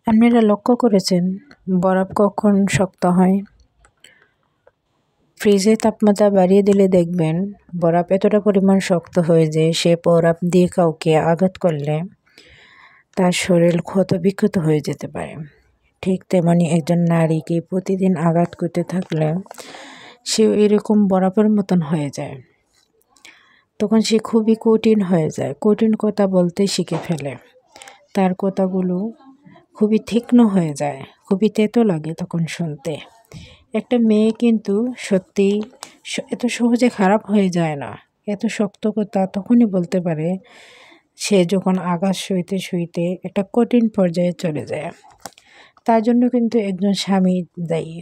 আপনারা লক্ষ্য করেছেন বরফ কখন শক্ত হয়? ফ্রিজে তাপমাত্রা বাড়িয়ে দিলে দেখবেন বরফ এতটা পরিমাণ শক্ত হয়ে যায় সে বরফ দিয়ে কাউকে আঘাত করলে তার শরীর ক্ষতবিক্ষত হয়ে যেতে পারে। ঠিক তেমনি একজন নারীকে প্রতিদিন আঘাত করতে থাকলে সে এরকম বরফের মতন হয়ে যায়। তখন সে খুবই কঠিন হয়ে যায়, কঠিন কথা বলতে শিখে ফেলে। তার কথাগুলো খুবই তীক্ষ্ণ হয়ে যায়, খুবই তেতো লাগে তখন শুনতে। একটা মেয়ে কিন্তু সত্যিই এত সহজে খারাপ হয়ে যায় না। এত শক্ত কথা তখনই বলতে পারে সে যখন আঘাত সইতে সইতে একটা কঠিন পর্যায়ে চলে যায়। তার জন্য কিন্তু একজন স্বামী দায়ী।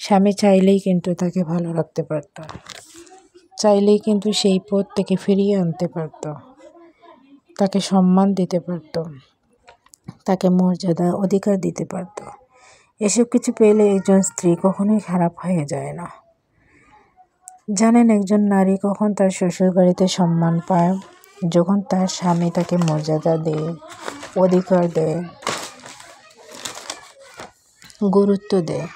স্বামী চাইলেই কিন্তু তাকে ভালো রাখতে পারত, চাইলেই কিন্তু সেই পথ থেকে ফিরিয়ে আনতে পারত, তাকে সম্মান দিতে পারত, তাকে মর্যাদা অধিকার দিতে পারত। এসব কিছু পেলে একজন স্ত্রী কখনোই খারাপ হয়ে যায় না। জানেন একজন নারী কখন তার শ্বশুর বাড়িতে সম্মান পায়? যখন তার স্বামী তাকে মর্যাদা দেয়, অধিকার দেয়, গুরুত্ব দেয়,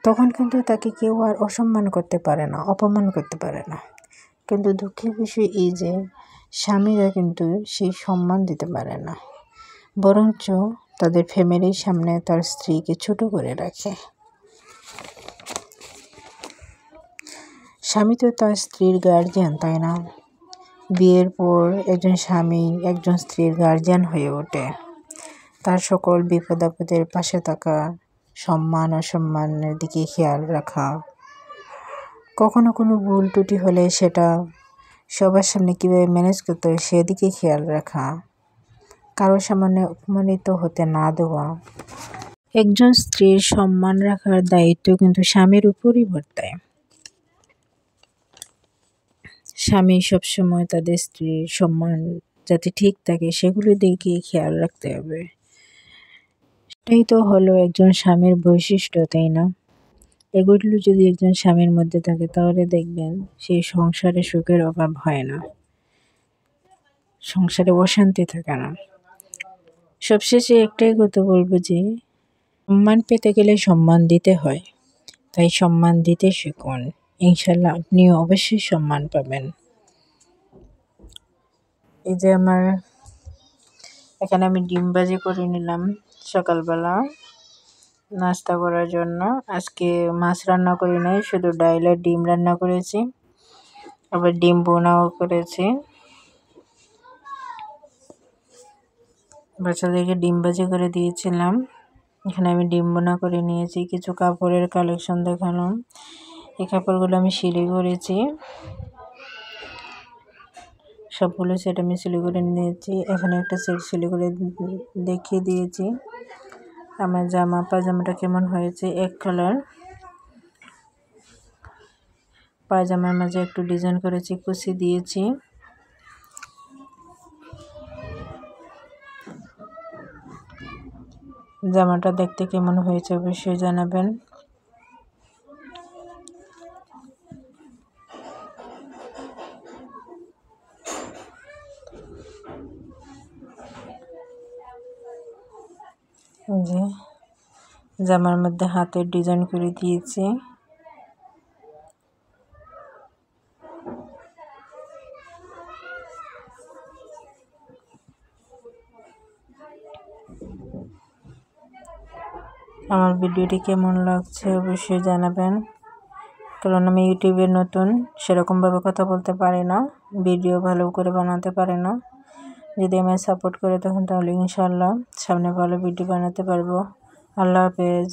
তখন কিন্তু তাকে কেউ আর অসম্মান করতে পারে না, অপমান করতে পারে না। কিন্তু দুঃখের বিষয় এই যে স্বামীরা কিন্তু সেই সম্মান দিতে পারে না, বরঞ্চ তাদের ফ্যামিলির সামনে তার স্ত্রীকে ছোট করে রাখে। স্বামী তো তার স্ত্রীর গার্জিয়ান, তাই না? বিয়ের পর একজন স্বামী একজন স্ত্রীর গার্জিয়ান হয়ে ওঠে। তার সকল বিপদ আপদের পাশে থাকা, সম্মান অসম্মানের দিকে খেয়াল রাখা, কখনো কোনো ভুল ত্রুটি হলে সেটা সবার সামনে কীভাবে ম্যানেজ করতে হয় সেদিকে খেয়াল রাখা, কারোর সামনে অপমানিত হতে না দেওয়া। একজন স্ত্রীর সম্মান রাখার দায়িত্ব কিন্তু স্বামীর উপরই বর্তায়। স্বামী সবসময় তাদের স্ত্রীর সম্মান যাতে ঠিক থাকে সেগুলো দিকে খেয়াল রাখতে হবে। সেটাই তো হলো একজন স্বামীর বৈশিষ্ট্য, তাই না? এগুলো যদি একজন স্বামীর মধ্যে থাকে তাহলে দেখবেন সেই সংসারে সুখের অভাব হয় না, সংসারে অশান্তি থাকে না। সবশেষে একটাই কথা বলবো যে সম্মান পেতে গেলে সম্মান দিতে হয়, তাই সম্মান দিতে শিখুন। ইনশাল্লাহ আপনিও অবশ্যই সম্মান পাবেন। এই যে এখানে আমি ডিম ভাজি করে নিলাম সকালবেলা নাস্তা করার জন্য। আজকে মাছ রান্না করি নাই, শুধু ডাল আর ডিম রান্না করেছি, আবার ডিম বোনাও করেছি। বাচ্চাদেরকে ডিম ভাজি করে দিয়েছিলাম। এখানে আমি ডিম বোনা করে নিয়েছি। কিছু কাপড়ের কালেকশন দেখালাম। এই কাপড়গুলো আমি সেলাই করেছি, সবগুলো সেট আমি সেলাই করে নিয়েছি। এখানে একটা সেট সেলাই করে দেখিয়ে দিয়েছি। আমার পায়জামাটা কেমন হয়েছে, এক কালার। পায়জামার মাঝে একটু ডিজাইন করেছি, কুচি দিয়েছি। জামাটা দেখতে কেমন হয়েছে অবশ্যই জানাবেন। যে জামার মধ্যে হাতের ডিজাইন করে দিয়েছি। আমার ভিডিওটি কেমন লাগছে অবশ্যই জানাবেন, কারণ আমি ইউটিউবে নতুন, সেরকমভাবে কথা বলতে পারি না, ভিডিও ভালো করে বানাতে পারি না। যদি আমায় সাপোর্ট করে তখন তাহলে ইনশাআল্লাহ সামনে ভালো ভিডিও বানাতে পারবো। আল্লাহ হাফেজ।